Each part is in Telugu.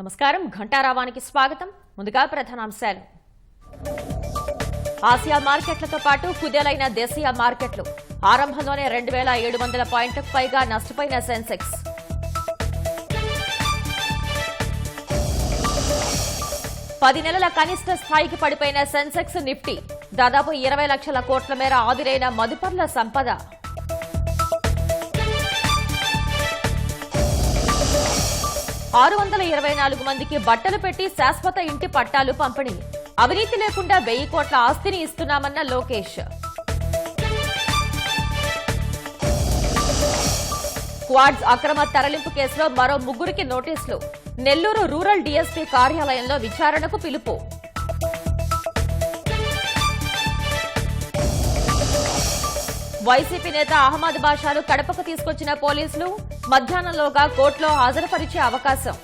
నమస్కారం ఘంటారావానికి స్వాగతం. ముందుగా ప్రధానాంశాలు. ఆసియా మార్కెట్లతో పాటు కుదేలైన దేశీయ మార్కెట్లు. ఆరంభంలోనే 2700 పాయింట్లకు పైగా నష్టపోయిన సెన్సెక్స్. పది నెలల కనిష్ట స్థాయికి పడిపోయిన సెన్సెక్స్ నిఫ్టీ. దాదాపు 20 లక్షల కోట్ల మేర ఆవిరైన మదుపర్ల సంపద. ఆరు 624 మందికి బట్టలు పెట్టి శాశ్వత ఇంటి పట్టాలు పంపిణీ. అవినీతి లేకుండా 1000 కోట్ల ఆస్తిని ఇస్తున్నామన్న లోకేష్. క్వాడ్స్ అక్రమ తరలింపు కేసులో మరో 3 నోటీసులు. నెల్లూరు రూరల్ డీఎస్పీ కార్యాలయంలో విచారణకు పిలుపు. వైసీపీ నేత అహ్మద్ బాషాను కడపకు తీసుకొచ్చిన పోలీసులు మధ్యాహ్నంలోగా కోర్టులో హాజరుపరిచే అవకాశం.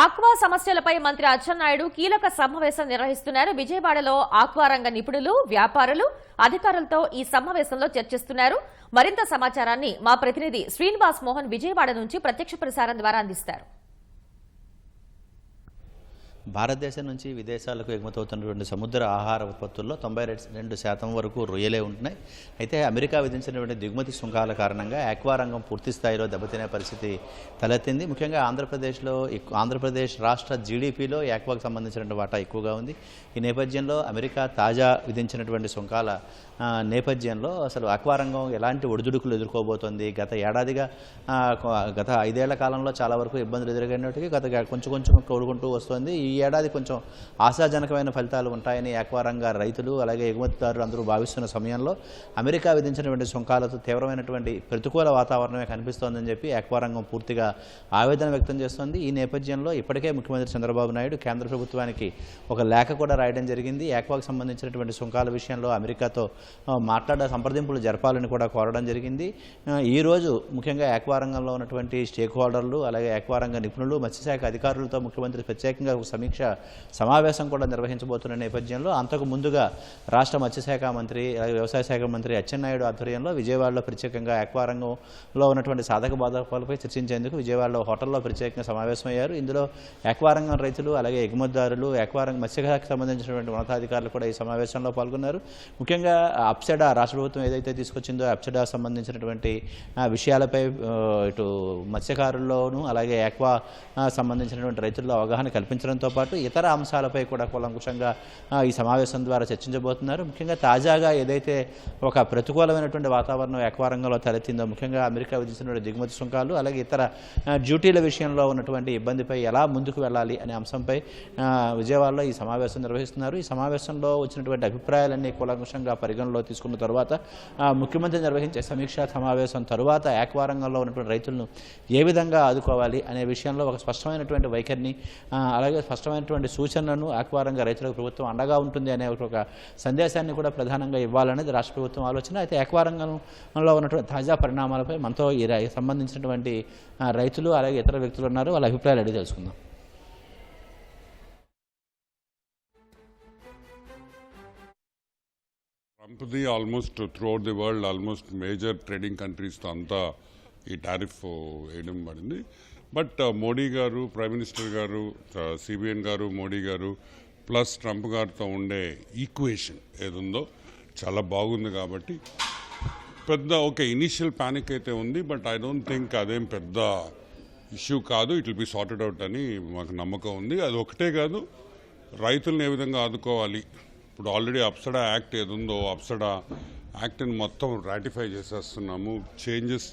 ఆక్వా సమస్యలపై మంత్రి అచ్చెన్నాయుడు కీలక సమావేశం నిర్వహిస్తున్నారు. విజయవాడలో ఆక్వా రంగ నిపుణులు, వ్యాపారులు, అధికారులతో ఈ సమావేశంలో చర్చిస్తున్నారు. మరింత సమాచారాన్ని మా ప్రతినిధి శ్రీనివాస్ మోహన్ విజయవాడ నుంచి ప్రత్యక్ష ప్రసారం ద్వారా అందిస్తారు. భారతదేశం నుంచి విదేశాలకు ఎగుమతవుతున్నటువంటి సముద్ర ఆహార ఉత్పత్తుల్లో 92% వరకు రొయ్యలే ఉంటున్నాయి. అయితే అమెరికా విధించినటువంటి దిగుమతి సుంకాల కారణంగా ఆక్వా రంగం పూర్తి స్థాయిలో దెబ్బతినే పరిస్థితి తలెత్తింది. ముఖ్యంగా ఆంధ్రప్రదేశ్ రాష్ట్ర జీడీపీలో ఆక్వాకు సంబంధించినటువంటి వాటా ఎక్కువగా ఉంది. ఈ నేపథ్యంలో అమెరికా తాజా విధించినటువంటి సుంకాల నేపథ్యంలో అసలు ఆక్వా రంగం ఎలాంటి ఒడిదుడుకులు ఎదుర్కోబోతోంది. గత 5 ఏళ్ల కాలంలో చాలా వరకు ఇబ్బందులు ఎదురగినట్టుగా కొంచెం కోలుకుంటూ వస్తుంది. ఈ ఏడాది కొంచెం ఆశాజనకమైన ఫలితాలు ఉంటాయని ఆక్వా రంగ రైతులు అలాగే ఎగుమతిదారులు అందరూ భావిస్తున్న సమయంలో అమెరికా విధించినటువంటి సుంకాలతో తీవ్రమైనటువంటి ప్రతికూల వాతావరణమే కనిపిస్తోందని చెప్పి ఆక్వా రంగం పూర్తిగా ఆవేదన వ్యక్తం చేస్తోంది. ఈ నేపథ్యంలో ఇప్పటికే ముఖ్యమంత్రి చంద్రబాబు నాయుడు కేంద్ర ప్రభుత్వానికి ఒక లేఖ కూడా రాయడం జరిగింది. ఆక్వాకు సంబంధించినటువంటి సుంకాల విషయంలో అమెరికాతో సంప్రదింపులు జరపాలని కూడా కోరడం జరిగింది. ఈరోజు ముఖ్యంగా ఆక్వా రంగంలో ఉన్నటువంటి స్టేక్ హోల్డర్లు అలాగే ఆక్వా రంగ నిపుణులు, మత్స్యశాఖ అధికారులతో ముఖ్యమంత్రి ప్రత్యేకంగా సమీక్ష సమావేశం కూడా నిర్వహించబోతున్న నేపథ్యంలో అంతకు ముందుగా రాష్ట్ర మత్స్యశాఖ మంత్రి అలాగే వ్యవసాయ శాఖ మంత్రి అచ్చెన్నాయుడు ఆధ్వర్యంలో విజయవాడలో ప్రత్యేకంగా ఆక్వా రంగంలో ఉన్నటువంటి సాధక బాధకాలపై చర్చించేందుకు విజయవాడలో హోటల్లో ప్రత్యేకంగా సమావేశమయ్యారు. ఇందులో ఆక్వా రంగం రైతులు అలాగే ఎగుమతిదారులు, ఆక్వా రంగ మత్స్యశాఖకు సంబంధించినటువంటి ఉన్నతాధికారులు కూడా ఈ సమావేశంలో పాల్గొన్నారు. ముఖ్యంగా అప్సెడా రాష్ట్ర ప్రభుత్వం ఏదైతే తీసుకొచ్చిందో అప్సెడా సంబంధించినటువంటి విషయాలపై ఇటు మత్స్యకారుల్లోనూ అలాగే ఆక్వా సంబంధించినటువంటి రైతుల్లో అవగాహన కల్పించడంతో పాటు ఇతర అంశాలపై కూడా కూలంకుషంగా ఈ సమావేశం ద్వారా చర్చించబోతున్నారు. ముఖ్యంగా తాజాగా ఏదైతే ఒక ప్రతికూలమైనటువంటి వాతావరణం ఆక్వా రంగంలో తలెత్తిందో, ముఖ్యంగా అమెరికా విధించిన దిగుమతి సుంకాలు అలాగే ఇతర డ్యూటీల విషయంలో ఉన్నటువంటి ఇబ్బందిపై ఎలా ముందుకు వెళ్ళాలి అనే అంశంపై విజయవాడలో ఈ సమావేశం నిర్వహిస్తున్నారు. ఈ సమావేశంలో వచ్చినటువంటి అభిప్రాయాలన్నీ కూలంకుషంగా పరిగణలో తీసుకున్న తర్వాత ముఖ్యమంత్రి నిర్వహించే సమీక్షా సమావేశం తరువాత ఆక్వా రంగంలో ఉన్నటువంటి రైతులను ఏ విధంగా ఆదుకోవాలి అనే విషయంలో ఒక స్పష్టమైనటువంటి వైఖరిని అలాగే స్పష్టమైనటువంటి సూచనలను ఆక్వా రంగ రైతులకు ప్రభుత్వం అండగా ఉంటుంది అనే ఒక సందేశాన్ని కూడా ప్రధానంగా ఇవ్వాలనేది రాష్ట్ర ప్రభుత్వం ఆలోచన. అయితే ఆక్వా రంగంలో ఉన్నటువంటి తాజా పరిణామాలపై మనతో సంబంధించినటువంటి రైతులు అలాగే ఇతర వ్యక్తులు ఉన్నారు. వాళ్ళ అభిప్రాయాలు అడిగి తెలుసుకుందాం. ట్రంప్ది almost throughout the world almost major trading కంట్రీస్తో అంతా ఈ టారిఫ్ వేయడం పడింది. బట్ మోడీ గారు, ప్రైమ్ మినిస్టర్ గారు, సిబిఎన్ గారు, మోడీ గారు ప్లస్ ట్రంప్ గారితో ఉండే ఈక్వేషన్ ఏదుందో చాలా బాగుంది. కాబట్టి పెద్ద ఇనిషియల్ ప్యానిక్ అయితే ఉంది. బట్ ఐ డోంట్ థింక్ అదేం పెద్ద ఇష్యూ కాదు. It will be sorted out అని మాకు నమ్మకం ఉంది. అది ఒకటే కాదు, రైతులను ఏ విధంగా ఆదుకోవాలి. ఇప్పుడు ఆల్రెడీ అప్సడా యాక్ట్ ఏదుందో అప్సడా యాక్ట్ని మొత్తం రాటిఫై చేసేస్తున్నాము. చేంజెస్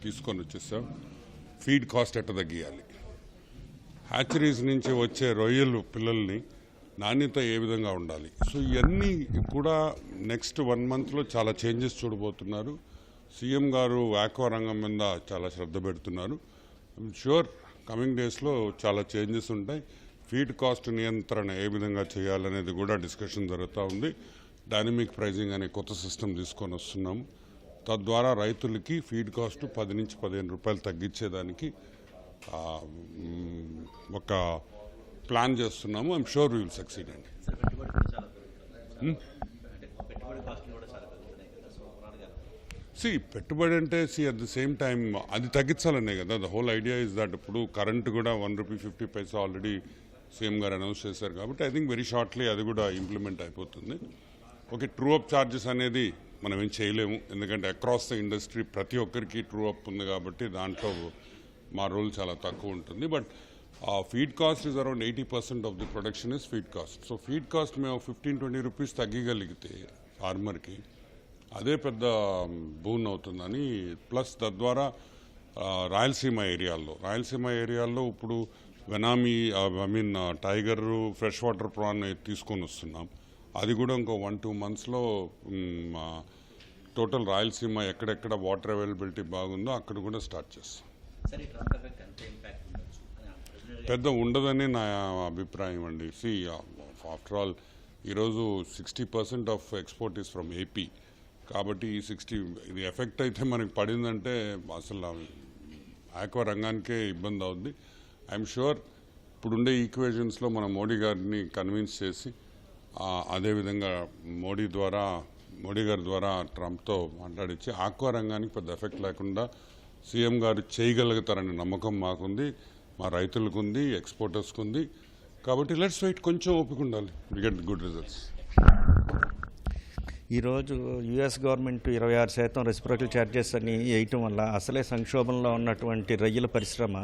తీసుకొని వచ్చేసాం. ఫీడ్ కాస్ట్ ఎట్ట తగ్గియాలి, హ్యాచరీస్ నుంచి వచ్చే రొయ్యలు పిల్లల్ని నాణ్యత ఏ విధంగా ఉండాలి. సో ఇవన్నీ కూడా నెక్స్ట్ 1 monthలో చాలా చేంజెస్ చూడబోతున్నారు. సీఎం గారు ఆక్వా రంగం మీద చాలా శ్రద్ధ పెడుతున్నారు. ఐఎమ్ షూర్ కమింగ్ డేస్లో చాలా చేంజెస్ ఉంటాయి. ఫీడ్ కాస్ట్ నియంత్రణ ఏ విధంగా చేయాలనేది కూడా డిస్కషన్ జరుగుతూ ఉంది. డైనమిక్ ప్రైజింగ్ అనే కొత్త సిస్టమ్ తీసుకొని వస్తున్నాము. తద్వారా రైతులకి ఫీడ్ కాస్ట్ 10 నుంచి 15 రూపాయలు తగ్గించేదానికి ఒక ప్లాన్ చేస్తున్నాము. I'm sure we will succeed అండి. పెట్టుబడి అంటే అట్ ద సేమ్ టైం అది తగ్గించాలనే కదా. The whole idea is that ఇప్పుడు కరెంట్ కూడా ₹1.50 ఆల్రెడీ సీఎం గారు అనౌన్స్ చేశారు కాబట్టి ఐ థింక్ వెరీ షార్ట్లీ అది కూడా ఇంప్లిమెంట్ అయిపోతుంది. ఓకే, ట్రూ అప్ ఛార్జెస్ అనేది మనం ఏం చేయలేము, ఎందుకంటే అక్రాస్ ద ఇండస్ట్రీ ప్రతి ఒక్కరికి ట్రూ అప్ ఉంది కాబట్టి దాంట్లో మా రోల్ చాలా తక్కువ ఉంటుంది. But feed cost is around 80% of the production is feed cost. So feed cost మేము ₹15-20 తగ్గగలిగితే ఫార్మర్కి అదే పెద్ద బూన్ అవుతుందని, ప్లస్ తద్వారా రాయలసీమ ఏరియాల్లో ఇప్పుడు vannamei tiger fresh water prawn తీసుకొని వస్తున్నాం. అది కూడా ఇంకో 1-2 monthsలో టోటల్ రాయలసీమ ఎక్కడెక్కడ వాటర్ అవైలబిలిటీ బాగుందో అక్కడ కూడా స్టార్ట్ చేస్తాం. పెద్ద ఉండదని నా అభిప్రాయం అండి. ఆఫ్టర్ ఆల్ ఈరోజు 60% of export is from AP కాబట్టి ఇది ఎఫెక్ట్ అయితే మనకి పడిందంటే అసలు ఆక్వా రంగానికే ఇబ్బంది అవుద్ది. ఐఎమ్ షూర్ ఇప్పుడుండే ఈక్వేషన్స్లో మన మోడీ గారిని కన్విన్స్ చేసి అదేవిధంగా మోడీ గారి ద్వారా ట్రంప్తో మాట్లాడించి ఆక్వా రంగానికి పెద్ద ఎఫెక్ట్ లేకుండా సీఎం గారు చేయగలుగుతారనే నమ్మకం మాకుంది, మా రైతులకు ఉంది, ఎక్స్పోర్టర్స్కి ఉంది. కాబట్టి లెట్స్ వెయిట్, కొంచెం ఓపిక ఉండాలి, వి గెట్ గుడ్ రిజల్ట్స్. ఈరోజు యుఎస్ గవర్నమెంట్ 26% రెసిప్రోకల్ ఛార్జెస్ అని వేయటం వల్ల అసలే సంక్షోభంలో ఉన్నటువంటి రొయ్యల పరిశ్రమ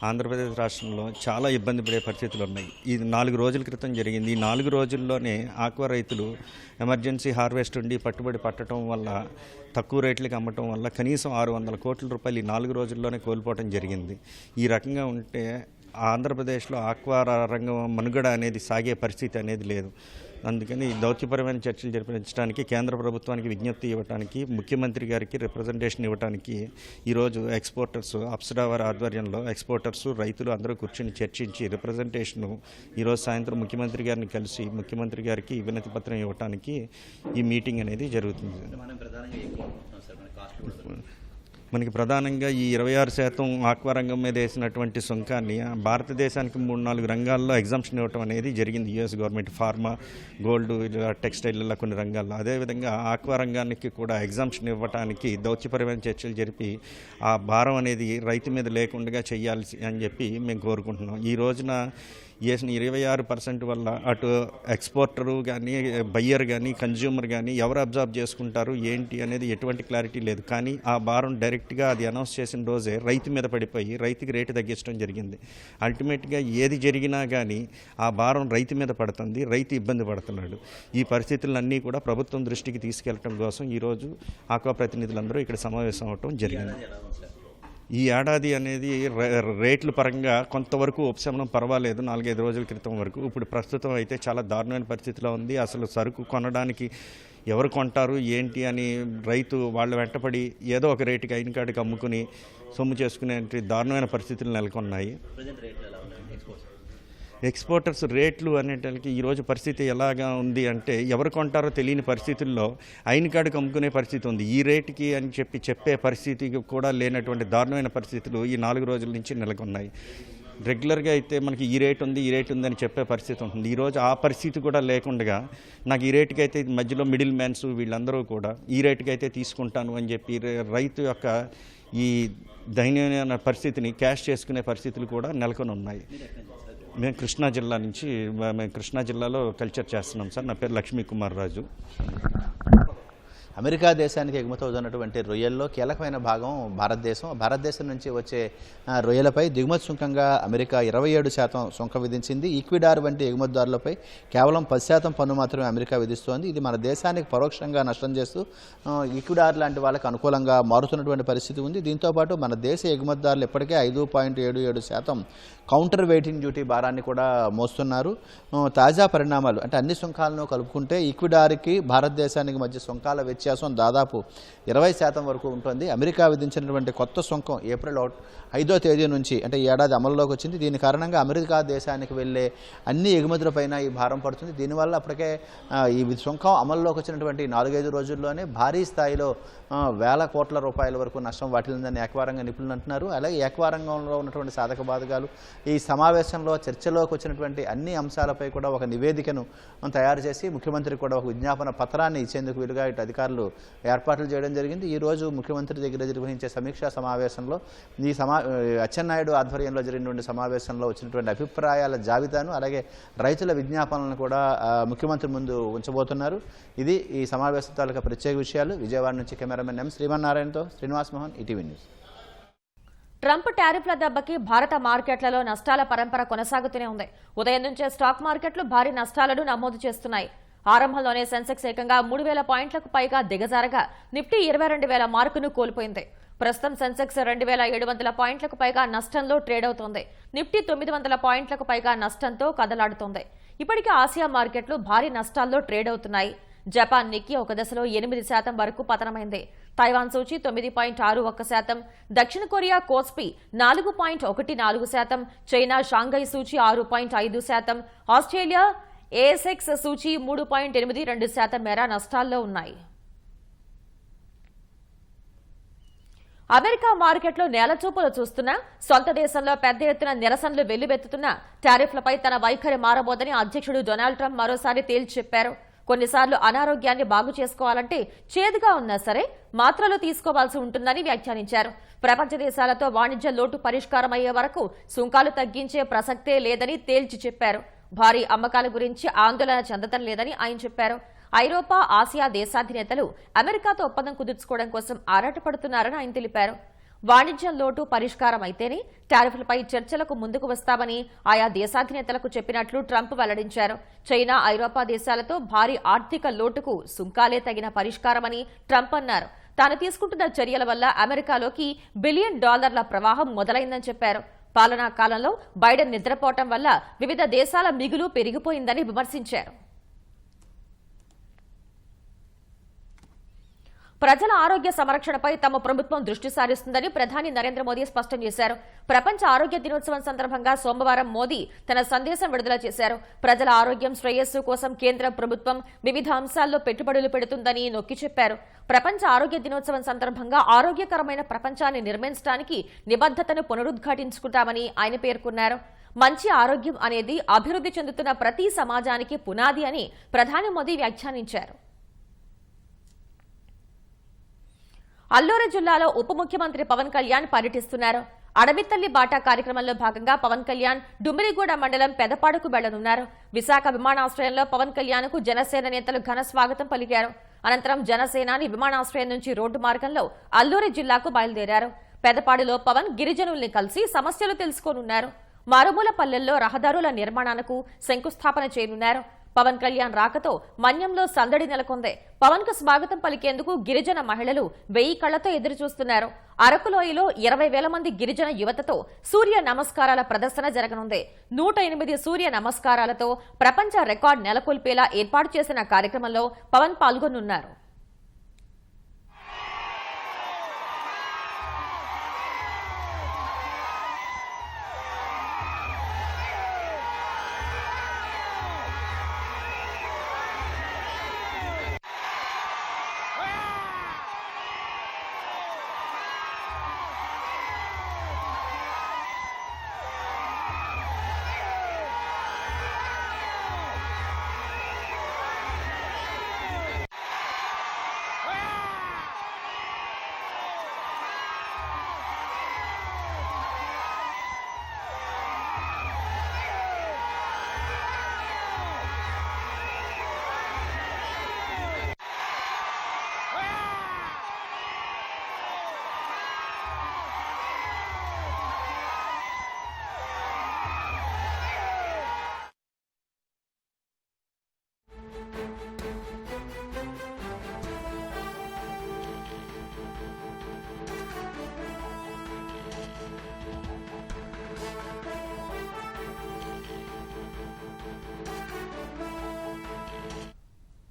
ఆంధ్రప్రదేశ్ రాష్ట్రంలో చాలా ఇబ్బంది పడే పరిస్థితులు ఉన్నాయి. ఇది 4 రోజుల క్రితం జరిగింది. ఈ 4 రోజుల్లోనే ఆక్వా రైతులు ఎమర్జెన్సీ హార్వెస్ట్ ఉండి పట్టుబడి పట్టడం వల్ల తక్కువ రేట్లకి అమ్మటం వల్ల కనీసం ₹600 కోట్ల ఈ 4 రోజుల్లోనే కోల్పోవడం జరిగింది. ఈ రకంగా ఉంటే ఆంధ్రప్రదేశ్లో ఆక్వా రంగం మనుగడ అనేది సాగే పరిస్థితి అనేది లేదు. అందుకని దౌత్యపరమైన చర్చలు జరిపించడానికి కేంద్ర ప్రభుత్వానికి విజ్ఞప్తి ఇవ్వడానికి, ముఖ్యమంత్రి గారికి రిప్రజెంటేషన్ ఇవ్వడానికి ఈరోజు ఎక్స్పోర్టర్స్ అప్సరా వారి ఆధ్వర్యంలో ఎక్స్పోర్టర్స్ రైతులు అందరూ కూర్చొని చర్చించి రిప్రజెంటేషను ఈరోజు సాయంత్రం ముఖ్యమంత్రి గారిని కలిసి ముఖ్యమంత్రి గారికి వినతి పత్రం ఇవ్వడానికి ఈ మీటింగ్ అనేది జరుగుతుంది. మనకి ప్రధానంగా ఈ 26% ఆక్వా రంగం మీద వేసినటువంటి సుంకాన్ని భారతదేశానికి 3-4 రంగాల్లో ఎగ్జామ్షన్ ఇవ్వటం అనేది జరిగింది. US government pharma, gold, textile ఇలా కొన్ని రంగాల్లో. అదేవిధంగా ఆక్వా రంగానికి కూడా ఎగ్జామ్షన్ ఇవ్వడానికి దౌత్యపరమైన చర్చలు జరిపి ఆ భారం అనేది రైతు మీద లేకుండా చేయాలి అని చెప్పి మేము కోరుకుంటున్నాం. ఈ రోజున వేసిన 26% వల్ల అటు ఎక్స్పోర్టరు కానీ, బయ్యర్ కానీ, కన్జ్యూమర్ కానీ ఎవరు అబ్జర్వ్ చేసుకుంటారు ఏంటి అనేది ఎటువంటి క్లారిటీ లేదు. కానీ ఆ భారం డైరెక్ట్గా అది అనౌన్స్ చేసిన రోజే రైతు మీద పడిపోయి రైతుకి రేటు తగ్గించడం జరిగింది. అల్టిమేట్గా ఏది జరిగినా కానీ ఆ భారం రైతు మీద పడుతుంది, రైతు ఇబ్బంది పడుతున్నాడు. ఈ పరిస్థితులన్నీ కూడా ప్రభుత్వం దృష్టికి తీసుకెళ్లడం కోసం ఈరోజు ఆక్వా ప్రతినిధులందరూ ఇక్కడ సమావేశం అవటం జరిగింది. ఈ ఏడాది అనేది రేట్ల పరంగా కొంతవరకు ఉపశమనం పర్వాలేదు 4-5 రోజుల క్రితం వరకు. ఇప్పుడు ప్రస్తుతం అయితే చాలా దారుణమైన పరిస్థితిలో ఉంది. అసలు సరుకు కొనడానికి ఎవరు కొంటారు ఏంటి అని రైతు వాళ్ళ వెంటపడి ఏదో ఒక రేటుకి అయిన కాడికి అమ్ముకుని సొమ్ము చేసుకునే దారుణమైన పరిస్థితులు నెలకొన్నాయి. ఎక్స్పోర్టర్స్ రేట్లు అనేటానికి ఈరోజు పరిస్థితి ఎలాగా ఉంది అంటే ఎవరు కొంటారో తెలియని పరిస్థితుల్లో అయిన కాడికి అమ్ముకునే పరిస్థితి ఉంది. ఈ రేటుకి అని చెప్పే పరిస్థితి కూడా లేనటువంటి దారుణమైన పరిస్థితులు ఈ 4 రోజుల నుంచి నెలకొన్నాయి. రెగ్యులర్గా అయితే మనకి ఈ రేటు ఉందని చెప్పే పరిస్థితి ఉంటుంది. ఈరోజు ఆ పరిస్థితి కూడా లేకుండా నాకు ఈ రేటుకి అయితే మధ్యలో మిడిల్ మ్యాన్స్ వీళ్ళందరూ కూడా ఈ రేటుకి అయితే తీసుకుంటాను అని చెప్పి రైతు యొక్క ఈ దయనీయమైన పరిస్థితిని క్యాష్ చేసుకునే పరిస్థితులు కూడా నెలకొని ఉన్నాయి. మేము కృష్ణా జిల్లాలో కల్చర్ చేస్తున్నాం సార్. నా పేరు లక్ష్మీ కుమార్ రాజు. అమెరికా దేశానికి ఎగుమతి అవుతున్నటువంటి రొయ్యల్లో కీలకమైన భాగం భారతదేశం నుంచి వచ్చే రొయ్యలపై దిగుమతి సుంకంగా అమెరికా 27% సుంకం విధించింది. ఈక్విడార్ వంటి ఎగుమతిదారులపై కేవలం 10% పన్ను మాత్రమే అమెరికా విధిస్తోంది. ఇది మన దేశానికి పరోక్షంగా నష్టం చేస్తూ ఈక్విడార్ లాంటి వాళ్ళకి అనుకూలంగా మారుతున్నటువంటి పరిస్థితి ఉంది. దీంతోపాటు మన దేశ ఎగుమతిదారులు ఇప్పటికే 5.77% కౌంటర్ వెయిటింగ్ డ్యూటీ భారాన్ని కూడా మోస్తున్నారు. తాజా పరిణామాలు అంటే అన్ని సుంకాలను కలుపుకుంటే ఈక్విడార్కి భారతదేశానికి మధ్య సుంకాల వ్యత్యాసం దాదాపు 20% వరకు ఉంటుంది. అమెరికా విధించినటువంటి కొత్త సుంకం ఏప్రిల్ 5వ తేదీ నుంచి అంటే ఈ ఏడాది అమల్లోకి వచ్చింది. దీని కారణంగా అమెరికా దేశానికి వెళ్ళే అన్ని ఎగుమతులపైన ఈ భారం పడుతుంది. దీనివల్ల అప్పటికే ఈ సుంకం అమల్లోకి వచ్చినటువంటి 4-5 రోజుల్లోనే భారీ స్థాయిలో వేల కోట్ల రూపాయల వరకు నష్టం వాటిల్లిందని ఏకవారంగ నిపుణులు అంటున్నారు. అలాగే ఏకవారంగంలో ఉన్నటువంటి సాధక బాధకాలు ఈ సమావేశంలో చర్చలోకి వచ్చినటువంటి అన్ని అంశాలపై కూడా ఒక నివేదికను తయారు చేసి ముఖ్యమంత్రికి కూడా ఒక విజ్ఞాపన పత్రాన్ని ఇచ్చేందుకు వీలుగా ఇటు అధికారులు అధికారులు ఏర్పాట్లు చేయడం జరిగింది. ఈ రోజు ముఖ్యమంత్రి దగ్గర నిర్వహించే సమీక్షా సమావేశంలో అచ్చెన్నాయుడు ఆధ్వర్యంలో జరిగినటువంటి సమావేశంలో వచ్చినటువంటి అభిప్రాయాల జాబితాను అలాగే రైతుల విజ్ఞాపనలను కూడా ముఖ్యమంత్రి ముందు ఉంచబోతున్నారు. ఇది ఈ సమావేశం తాలూకా ప్రత్యేక విషయాలు. విజయవాడ నుంచి కెమెరామెన్ ఎం శ్రీమన్నారాయణతో Srinivas Mohan, ETV news. Trump టారిఫ్ల దెబ్బకి భారత మార్కెట్లలో నష్టాల పరంపర కొనసాగుతూనే ఉంది. ఉదయం నుంచే స్టాక్ మార్కెట్లు భారీ నష్టాలను నమోదు చేస్తున్నాయి. ఆరంభంలోనే సెన్సెక్స్ ఏకంగా 3,000 పాయింట్లకు పైగా దిగజారగా నిఫ్టీ 22,000 మార్కును కోల్పోయింది. ప్రస్తుతం సెన్సెక్స్ 2,700 పాయింట్లకు పైగా నష్టంలో ట్రేడ్ అవుతోంది. నిఫ్టీ 900 పాయింట్లకు పైగా నష్టంతో కదలాడుతోంది. ఇప్పటికే ఆసియా మార్కెట్లు భారీ నష్టాల్లో ట్రేడ్ అవుతున్నాయి. జపాన్ నిక్కీ ఒక దశలో 8% వరకు పతనమైంది. తైవాన్ సూచీ 9.61%, దక్షిణ కొరియా కోస్పీ 4.14%, చైనా షాంఘై సూచీ 6.5%, ఆస్ట్రేలియా ఏఎస్ఎక్స్ సూచీ 3.82% మేర నష్టాల్లో ఉన్నాయి. అమెరికా మార్కెట్లో నేలచూపులు చూస్తున్నా సొంత దేశంలో పెద్ద ఎత్తున నిరసనలు వెల్లువెత్తుతున్న టారిఫ్లపై తన వైఖరి మారబోదని అధ్యక్షుడు డొనాల్డ్ ట్రంప్ మరోసారి తేల్చి చెప్పారు. కొన్నిసార్లు అనారోగ్యాన్ని బాగు చేసుకోవాలంటే చేదుగా ఉన్నా సరే మాత్రలు తీసుకోవాల్సి ఉంటుందని వ్యాఖ్యానించారు. ప్రపంచ దేశాలతో వాణిజ్య లోటు పరిష్కారమయ్యే వరకు సుంకాలు తగ్గించే ప్రసక్తే లేదని తేల్చి చెప్పారు. భారీ అమ్మకాల గురించి ఆందోళన చెందటం లేదని ఆయన చెప్పారు. ఐరోపా, ఆసియా దేశాధినేతలు అమెరికాతో ఒప్పందం కుదుర్చుకోవడం కోసం ఆరాటపడుతున్నారని ఆయన తెలిపారు. వాణిజ్యం లోటు పరిష్కారం అయితేనే టారిఫ్లపై చర్చలకు ముందుకు వస్తామని ఆయా దేశాధినేతలకు చెప్పినట్లు ట్రంప్ వెల్లడించారు. చైనా, ఐరోపా దేశాలతో భారీ ఆర్థిక లోటుకు సుంకాలే తగిన పరిష్కారమని ట్రంప్ అన్నారు. తాను తీసుకుంటున్న చర్యల వల్ల అమెరికాలోకి $1 బిలియన్ ప్రవాహం మొదలైందని చెప్పారు. పాలనా కాలంలో బైడెన్ నిద్రపోవటం వల్ల వివిధ దేశాల మిగులు పెరిగిపోయిందని విమర్శించారు. ప్రజల ఆరోగ్య సంరక్షణపై తమ ప్రభుత్వం దృష్టి సారిస్తుందని ప్రధాని నరేంద్ర మోదీ స్పష్టం చేశారు. ప్రపంచ ఆరోగ్య దినోత్సవం సందర్భంగా సోమవారం మోదీ తన సందేశం విడుదల చేశారు. ప్రజల ఆరోగ్యం, శ్రేయస్సు కోసం కేంద్ర ప్రభుత్వం వివిధ అంశాల్లో పెట్టుబడులు పెడుతుందని నొక్కి చెప్పారు. ప్రపంచ ఆరోగ్య దినోత్సవం సందర్భంగా ఆరోగ్యకరమైన ప్రపంచాన్ని నిర్మించడానికి నిబద్ధతను పునరుద్ఘాటించుకుంటామని ఆయన పేర్కొన్నారు. మంచి ఆరోగ్యం అనేది అభివృద్ధి చెందుతున్న ప్రతి సమాజానికి పునాది అని ప్రధాని మోదీ వ్యాఖ్యానించారు. అల్లూరు జిల్లాలో ఉప ముఖ్యమంత్రి పవన్ కళ్యాణ్ పర్యటిస్తున్నారు. అడవితల్లి బాటా కార్యక్రమంలో భాగంగా పవన్ కళ్యాణ్ డుమ్మిరిగూడ మండలం పెదపాడుకు వెళ్లనున్నారు. విశాఖ విమానాశ్రయంలో పవన్ కళ్యాణ్ కు జనసేన నేతలు ఘన స్వాగతం పలికారు. అనంతరం జనసేనాని విమానాశ్రయం నుంచి రోడ్డు మార్గంలో అల్లూరు జిల్లాకు బయలుదేరారు. పెదపాడులో పవన్ గిరిజనుల్ని కలిసి సమస్యలు తెలుసుకోనున్నారు. మారుమూల పల్లెల్లో రహదారుల నిర్మాణానికి శంకుస్థాపన చేయనున్నారు. పవన్ కళ్యాణ్ రాకతో మన్యంలో సందడి నెలకొంది. పవన్ కు స్వాగతం పలికేందుకు గిరిజన మహిళలు 1000 కళ్లతో ఎదురుచూస్తున్నారు. అరకులోయలో 20,000 మంది గిరిజన యువతతో సూర్య నమస్కారాల ప్రదర్శన జరగనుంది. 108 సూర్య నమస్కారాలతో ప్రపంచ రికార్డు నెలకొల్పేలా ఏర్పాటు చేసిన కార్యక్రమంలో పవన్ పాల్గొనున్నారు.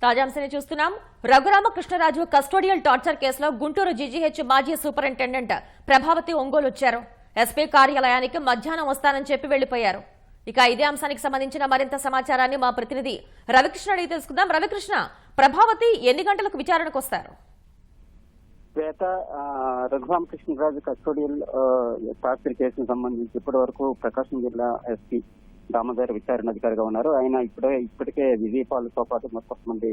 తాజాంశాన్ని చూస్తున్నాం. రఘురామకృష్ణరాజు కస్టోడియల్ టార్చర్ కేసులో గుంటూరు జీజీహెచ్ మాజీ సూపరింటెండెంట్ ప్రభావతి ఒంగోలు వచ్చారు. ఎస్పీ కార్యాలయానికి మధ్యాహ్నం వస్తానని చెప్పి వెళ్లిపోయారు. ఇక ఇదే అంశానికి సంబంధించిన మరింత సమాచారాన్ని మా ప్రతినిధి రవికృష్ణ అడిగి తెలుసుకుందాం. రవికృష్ణ, ప్రభావతి ఎన్ని గంటలకు విచారణకు వస్తారు? శ్వేత, రఘురామకృష్ణరాజు కస్టోడియల్ టార్చర్ కేసుకు సంబంధించి ఇప్పటి వరకు ప్రకాశం జిల్లా ఎస్పీ దామోదర్ విచారణ అధికారిగా ఉన్నారు. ఆయన ఇప్పటికే విజయపాలతో పాటు కొంతమంది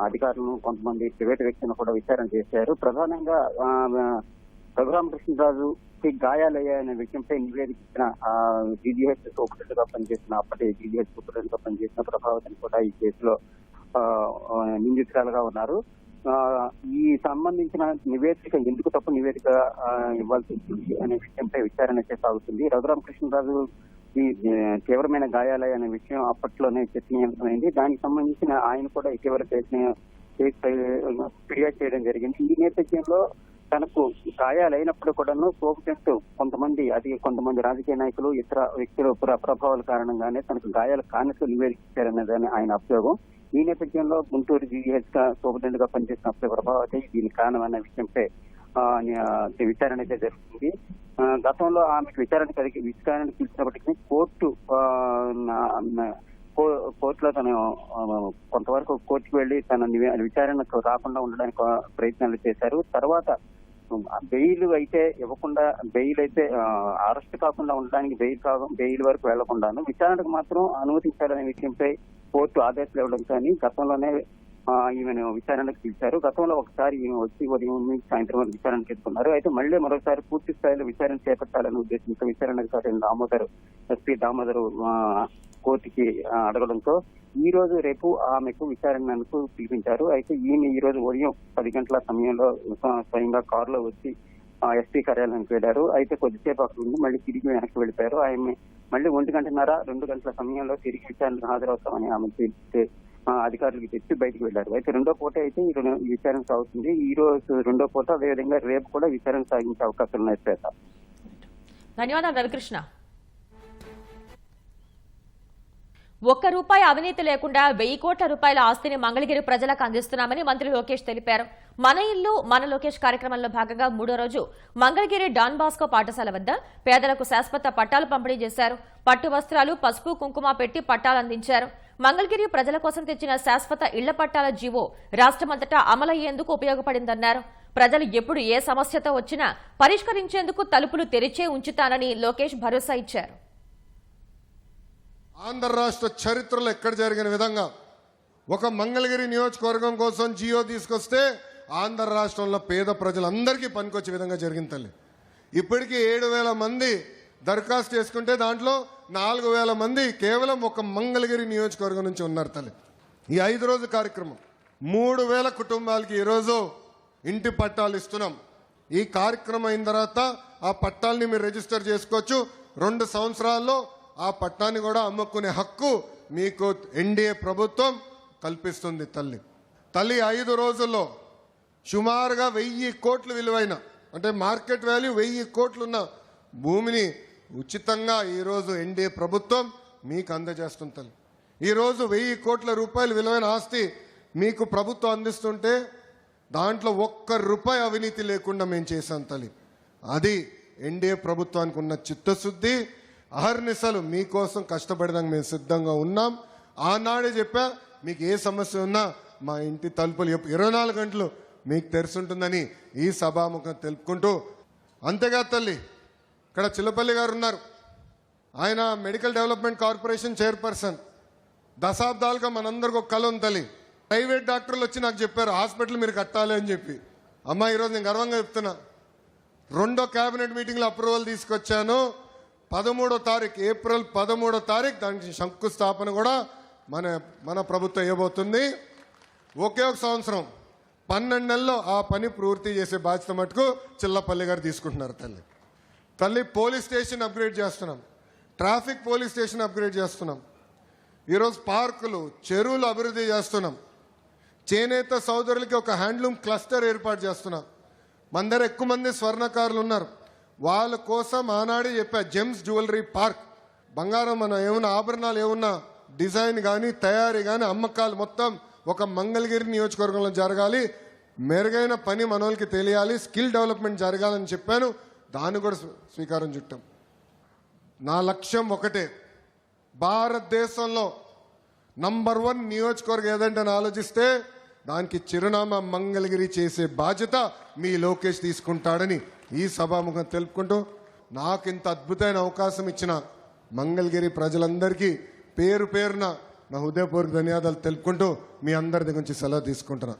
అధికారులను కొంతమంది ప్రైవేట్ వ్యక్తులను కూడా విచారణ చేశారు. ప్రధానంగా రఘురామకృష్ణరాజుకి గాయాలయ్యాయనే విషయంపై నివేదిక ఇచ్చిన జీజీహెచ్ సూపరింటెండెంట్ గా పనిచేసిన అప్పటి జీజీహెచ్ సూపరింటెండెంట్ గా పనిచేసిన ప్రభావతిని కూడా ఈ కేసులో నిందితురాలుగా ఉన్నారు. ఈ సంబంధించిన నివేదిక ఎందుకు తప్పు నివేదిక ఇవ్వాల్సి వచ్చింది అనే విషయంపై విచారణ అయితే సాగుతుంది. రఘురామకృష్ణరాజు ఈ తీవ్రమైన గాయాలయ్యనే విషయం అప్పట్లోనే చర్చనీయాంశమైంది. దానికి సంబంధించిన ఆయన కూడా ఇటీవల ఫిర్యాదు చేయడం జరిగింది. ఈ నేపథ్యంలో తనకు గాయాలైనప్పుడు కూడాను సోపుటెంట్ కొంతమంది రాజకీయ నాయకులు ఇతర వ్యక్తుల ప్రభావాల కారణంగానే తనకు గాయాలు కానట్లు నివేదించారన్నదని ఆయన అభియోగం. ఈ నేపథ్యంలో గుంటూరు జీహెచ్ గా సూపరింటెండెంట్ గా పనిచేసిన ప్రభావతి దీనికి కారణం అన్న విషయంపై విచారణ అయితే జరుగుతుంది. గతంలో ఆమెకు విచారణకు పిలిచినప్పటికీ కోర్టులో తను కొంతవరకు కోర్టుకు వెళ్లి తన విచారణకు రాకుండా ఉండడానికి ప్రయత్నాలు చేశారు. తర్వాత బెయిల్ అయితే ఇవ్వకుండా అరెస్ట్ కాకుండా ఉండడానికి బెయిల్ వరకు వెళ్లకుండాను విచారణకు మాత్రం అనుమతించాలనే విషయంపై కోర్టు ఆదేశాలు ఇవ్వడం కానీ గతంలోనే ఈమెను విచారణకు పిలిచారు. గతంలో ఒకసారి ఈమె వచ్చి ఉదయం నుంచి సాయంత్రం వరకు విచారణకు ఎత్తుకున్నారు. అయితే మళ్ళీ మరోసారి పూర్తి స్థాయిలో విచారణ చేపట్టాలనే ఉద్దేశంతో విచారణాధికారి ఎస్పీ దామోదర్ కోర్టుకి అడగడంతో ఈ రోజు రేపు ఆమెకు విచారణకు పిలిపించారు. అయితే ఈమె ఈ రోజు ఉదయం 10 గంటల సమయంలో స్వయంగా కారులో వచ్చి ఎస్పీ కార్యాలయానికి వెళ్లారు. అయితే కొద్దిసేపు అక్కడ ఉండి మళ్ళీ తిరిగి వెనక్కి వెళ్ళిపోయారు. ఆమె మళ్ళీ 1 గంటల సమయంలో తిరిగి విచారణకు హాజరవుతామని ఆమె తెలిస్తే అధికారులకు తెచ్చి బయటకు వెళ్లారు. అయితే రెండో పూట అయితే ఈ విచారణ సాగుతుంది. ఈ రోజు రెండో పూట, అదేవిధంగా రేపు కూడా విచారణ సాగించే అవకాశాలు ఉన్నాయి. ధన్యవాదాలు రవికృష్ణ. ₹1 అవినీతి లేకుండా 1000 కోట్ల రూపాయల ఆస్తిని మంగళగిరి ప్రజలకు అందిస్తున్నామని మంత్రి లోకేష్ తెలిపారు. మన ఇల్లు మన లోకేష్ కార్యక్రమంలో భాగంగా 3వ రోజు మంగళగిరి డాన్ బాస్కో పాఠశాల వద్ద పేదలకు శాశ్వత పట్టాలు పంపిణీ చేశారు. పట్టు వస్త్రాలు, పసుపు, కుంకుమ పెట్టి పట్టాలు అందించారు. మంగళగిరి ప్రజల కోసం తెచ్చిన శాశ్వత ఇళ్ల పట్టాల జీవో రాష్ట్రమంతటా అమలయ్యేందుకు ఉపయోగపడిందన్నారు. ప్రజలు ఎప్పుడు ఏ సమస్యతో వచ్చినా పరిష్కరించేందుకు తలుపులు తెరిచే ఉంచుతానని లోకేష్ భరోసా ఇచ్చారు. ఆంధ్ర రాష్ట్ర చరిత్రలో ఎక్కడ జరిగిన విధంగా ఒక మంగళగిరి నియోజకవర్గం కోసం జియో తీసుకొస్తే ఆంధ్ర రాష్ట్రంలో పేద ప్రజలందరికీ పనికొచ్చే విధంగా జరిగింది తల్లి. ఇప్పటికీ 7,000 మంది దరఖాస్తు చేసుకుంటే దాంట్లో 4,000 మంది కేవలం ఒక మంగళగిరి నియోజకవర్గం నుంచి ఉన్నారు తల్లి. ఈ 5 రోజు కార్యక్రమం 3,000 కుటుంబాలకి ఈరోజు ఇంటి పట్టాలు ఇస్తున్నాం. ఈ కార్యక్రమం అయిన తర్వాత ఆ పట్టాలని మీరు రిజిస్టర్ చేసుకోవచ్చు. 2 సంవత్సరాల్లో ఆ పట్టాన్ని కూడా అమ్ముకునే హక్కు మీకు ఎన్డీఏ ప్రభుత్వం కల్పిస్తుంది తల్లి. 5 రోజుల్లో సుమారుగా 1000 కోట్ల విలువైన, అంటే మార్కెట్ వాల్యూ 1000 కోట్లున్న భూమిని ఉచితంగా ఈరోజు ఎన్డీఏ ప్రభుత్వం మీకు అందజేస్తుంది తల్లి. ఈరోజు 1000 కోట్ల రూపాయల విలువైన ఆస్తి మీకు ప్రభుత్వం అందిస్తుంటే దాంట్లో ₹1 అవినీతి లేకుండా మేము చేశాం తల్లి. అది ఎన్డీఏ ప్రభుత్వానికి ఉన్న చిత్తశుద్ధి. అహర్నిశలు మీకోసం కష్టపడడానికి మేము సిద్ధంగా ఉన్నాం. ఆనాడే చెప్పా, మీకు ఏ సమస్య ఉన్నా మా ఇంటి తలుపులు 24 గంటలు మీకు తెరుచుంటుందని ఈ సభాముఖం తెలుపుకుంటూ, అంతేకాదు తల్లి, ఇక్కడ చిల్లపల్లి గారు ఉన్నారు. ఆయన మెడికల్ డెవలప్మెంట్ కార్పొరేషన్ చైర్పర్సన్. దశాబ్దాలుగా మనందరికి ఒక కళ ఉంది తల్లి. ప్రైవేట్ డాక్టర్లు వచ్చి నాకు చెప్పారు హాస్పిటల్ మీరు కట్టాలి అని చెప్పి. అమ్మా ఈరోజు నేను గర్వంగా చెప్తున్నా, 2వ క్యాబినెట్ మీటింగ్లో అప్రూవల్ తీసుకొచ్చాను. 13వ తారీఖు, ఏప్రిల్ 13వ తారీఖు దానికి శంకుస్థాపన కూడా మన ప్రభుత్వం ఇవ్వబోతుంది. ఒకే ఒక సంవత్సరం 12 నెలల్లో ఆ పని పూర్తి చేసే బాధ్యత మటుకు చిల్లపల్లి గారు తీసుకుంటున్నారు తల్లి. పోలీస్ స్టేషన్ అప్గ్రేడ్ చేస్తున్నాం, ట్రాఫిక్ పోలీస్ స్టేషన్ అప్గ్రేడ్ చేస్తున్నాం. ఈరోజు పార్కులు, చెరువులు అభివృద్ధి చేస్తున్నాం. చేనేత సోదరులకి ఒక హ్యాండ్లూమ్ క్లస్టర్ ఏర్పాటు చేస్తున్నాం. మన దగ్గర ఎక్కువ మంది స్వర్ణకారులు ఉన్నారు, వాళ్ళ కోసం ఆనాడే చెప్పా జెమ్స్ జ్యువెలరీ పార్క్. బంగారం మనం ఏమన్నా ఆభరణాలు ఏమన్నా డిజైన్ కానీ తయారీ కానీ అమ్మకాలు మొత్తం ఒక మంగళగిరి నియోజకవర్గంలో జరగాలి. మెరుగైన పని మనోళ్ళకి తెలియాలి, స్కిల్ డెవలప్మెంట్ జరగాలని చెప్పాను. దాన్ని కూడా స్వీకారం చుట్టాం. నా లక్ష్యం ఒకటే, భారతదేశంలో నంబర్ 1 నియోజకవర్గం ఏదంటే ఆలోచిస్తే దానికి చిరునామా మంగళగిరి చేసే బాధ్యత మీ లోకేష్ తీసుకుంటాడని ఈ సభాముఖం తెలుపుకుంటూ, నాకు ఇంత అద్భుతమైన అవకాశం ఇచ్చిన మంగళగిరి ప్రజలందరికీ పేరు పేరున నా హృదయపూర్వక ధన్యవాదాలు తెలుపుకుంటూ మీ అందరి దగ్గర నుంచి సెలవు తీసుకుంటున్నా.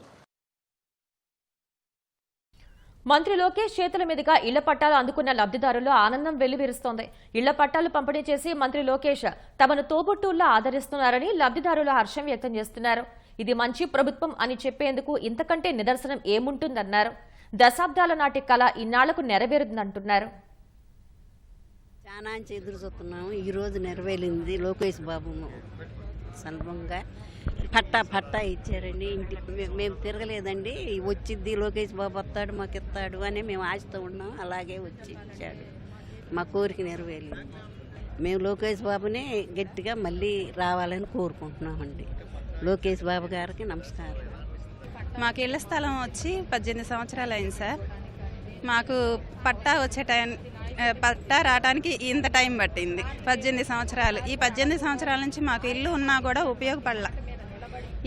మంత్రి లోకేష్ చేతుల మీదుగా ఇళ్ల పట్టాలు అందుకున్న లబ్ధిదారుల్లో ఆనందం వెల్లివిరుస్తోంది. ఇళ్ల పట్టాలు పంపిణీ చేసి మంత్రి లోకేష్ తమను తోబుట్టువుల్లో ఆదరిస్తున్నారని లబ్ధిదారులు హర్షం వ్యక్తం చేస్తున్నారు. ఇది మంచి ప్రభుత్వం అని చెప్పేందుకు ఇంతకంటే నిదర్శనం ఏముంటుందన్నారు. దశాబ్దాల నాటి కళ ఇన్నాళ్లకు నెరవేరుందంటున్నారు. చాలా ఎదురు చూస్తున్నాము, ఈ రోజు నెరవేరింది. లోకేష్ బాబు సందర్భంగా పట్టా ఇచ్చారండి. ఇంటికి మేము తిరగలేదండి, వచ్చింది లోకేష్ బాబు వస్తాడు మాకు ఇస్తాడు అని మేము ఆశతో ఉన్నాం. అలాగే వచ్చి ఇచ్చాడు, మా కోరిక నెరవేరింది. మేము లోకేష్ బాబుని గట్టిగా మళ్ళీ రావాలని కోరుకుంటున్నామండి. లోకేష్ బాబు గారికి నమస్కారం. మాకు ఇళ్ల స్థలం వచ్చి 18 సంవత్సరాలు అయింది సార్. మాకు పట్టా వచ్చే పట్టా రావడానికి ఇంత టైం పట్టింది, 18 సంవత్సరాలు. ఈ 18 సంవత్సరాల నుంచి మాకు ఇల్లు ఉన్నా కూడా ఉపయోగపడలా.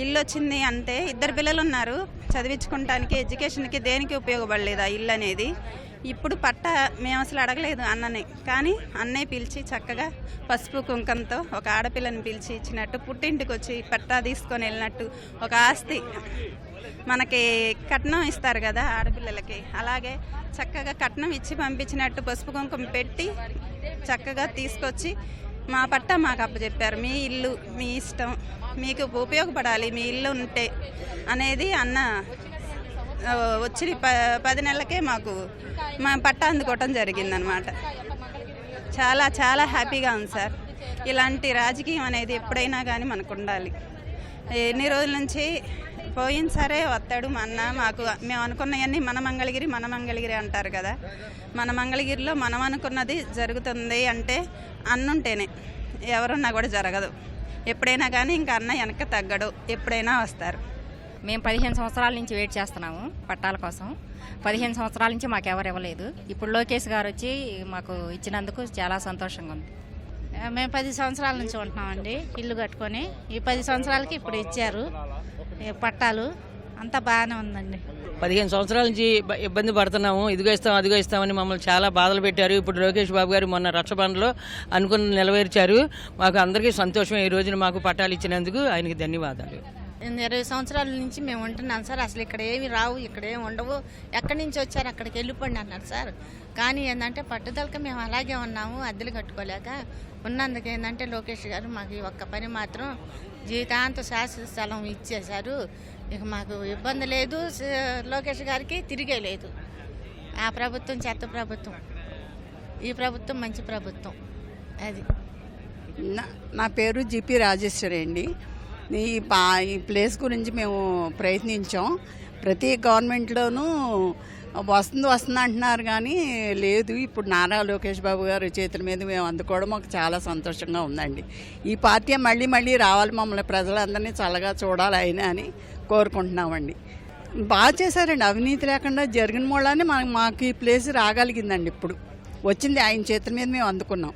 ఇల్లు వచ్చింది అంటే 2 పిల్లలు ఉన్నారు, చదివించుకోవటానికి ఎడ్యుకేషన్కి దేనికి ఉపయోగపడలేదు ఆ ఇల్లు అనేది. ఇప్పుడు పట్టా మేము అసలు అడగలేదు అన్నని, కానీ అన్నయ్య పిలిచి చక్కగా పసుపు కుంకంతో ఒక ఆడపిల్లని పిలిచి ఇచ్చినట్టు, పుట్టింటికి వచ్చి పట్టా తీసుకొని వెళ్ళినట్టు, ఒక ఆస్తి మనకి కట్నం ఇస్తారు కదా ఆడపిల్లలకి, అలాగే చక్కగా కట్నం ఇచ్చి పంపించినట్టు పసుపు కుంకుమ పెట్టి చక్కగా తీసుకొచ్చి మా పట్టా మాకు అప్పచెప్పారు. మీ ఇల్లు మీ ఇష్టం, మీకు ఉపయోగపడాలి మీ ఇల్లు ఉంటే అనేది అన్న వచ్చి 10 నెలలకే మాకు మా పట్టా అందుకోవటం జరిగిందనమాట. చాలా చాలా హ్యాపీగా ఉంది సార్. ఇలాంటి రాజకీయం అనేది ఎప్పుడైనా కానీ మనకు ఉండాలి. ఎన్ని రోజుల నుంచి పోయిన సరే వస్తాడు మా అన్న, మాకు మేము అనుకున్నవన్నీ మన మంగళగిరి అంటారు కదా, మన మంగళగిరిలో మనం అనుకున్నది జరుగుతుంది అంటే అన్నుంటేనే, ఎవరున్నా కూడా జరగదు. ఎప్పుడైనా కానీ ఇంకా అన్న వెనక తగ్గడు, ఎప్పుడైనా వస్తారు. మేము 15 సంవత్సరాల నుంచి వెయిట్ చేస్తున్నాము పట్టాల కోసం. 15 సంవత్సరాల నుంచి మాకు ఎవరు ఇవ్వలేదు. ఇప్పుడు లోకేష్ గారు వచ్చి మాకు ఇచ్చినందుకు చాలా సంతోషంగా ఉంది. మేము 10 సంవత్సరాల నుంచి ఉంటున్నామండి ఇల్లు కట్టుకొని. ఈ 10 సంవత్సరాలకి ఇప్పుడు ఇచ్చారు పట్టాలు, అంతా బాగానే ఉందండి. 15 సంవత్సరాల నుంచి ఇబ్బంది పడుతున్నాము, ఇదిగో ఇస్తాం అదిగో ఇస్తామని మమ్మల్ని చాలా బాధలు పెట్టారు. ఇప్పుడు లోకేష్ బాబు గారు మొన్న రక్షబంధలో అనుకుని నెరవేర్చారు. మాకు అందరికీ సంతోషం. ఈ రోజున మాకు పట్టాలు ఇచ్చినందుకు ఆయనకి ధన్యవాదాలు. 20 సంవత్సరాల నుంచి మేము ఉంటున్నాం సార్. అసలు ఇక్కడ ఏమి రావు, ఇక్కడ ఏమి ఉండవు, ఎక్కడి నుంచి వచ్చారు అక్కడికి వెళ్ళిపోండి అన్నారు సార్. కానీ ఏంటంటే పట్టుదలకి మేము అలాగే ఉన్నాము, అద్దెలు కట్టుకోలేక. ఉన్నందుకు ఏంటంటే లోకేష్ గారు మాకు ఈ ఒక్క పని మాత్రం జీవితాంత శాశ్వత స్థలం ఇచ్చేశారు. ఇక మాకు ఇబ్బంది లేదు, లోకేష్ గారికి తిరిగే లేదు. ఆ ప్రభుత్వం చెత్త ప్రభుత్వం, ఈ ప్రభుత్వం మంచి ప్రభుత్వం. అది నా పేరు జిపి రాజేశ్వరి అండి. ఈ ప్లేస్ గురించి మేము ప్రయత్నించాం. ప్రతి గవర్నమెంట్లోనూ వస్తుంది అంటున్నారు కానీ లేదు. ఇప్పుడు నారా లోకేష్ బాబు గారు చేతుల మీద మేము అందుకోవడం మాకు చాలా సంతోషంగా ఉందండి. ఈ పార్టీ మళ్ళీ రావాలి, మమ్మల్ని ప్రజలందరినీ చల్లగా చూడాలి అయినా అని కోరుకుంటున్నామండి. బాగా చేశారండి, అవినీతి లేకుండా జరిగిన మూలానే మాకు ఈ ప్లేస్ రాగలిగిందండి. ఇప్పుడు వచ్చింది ఆయన చేతుల మీద మేము అందుకున్నాం.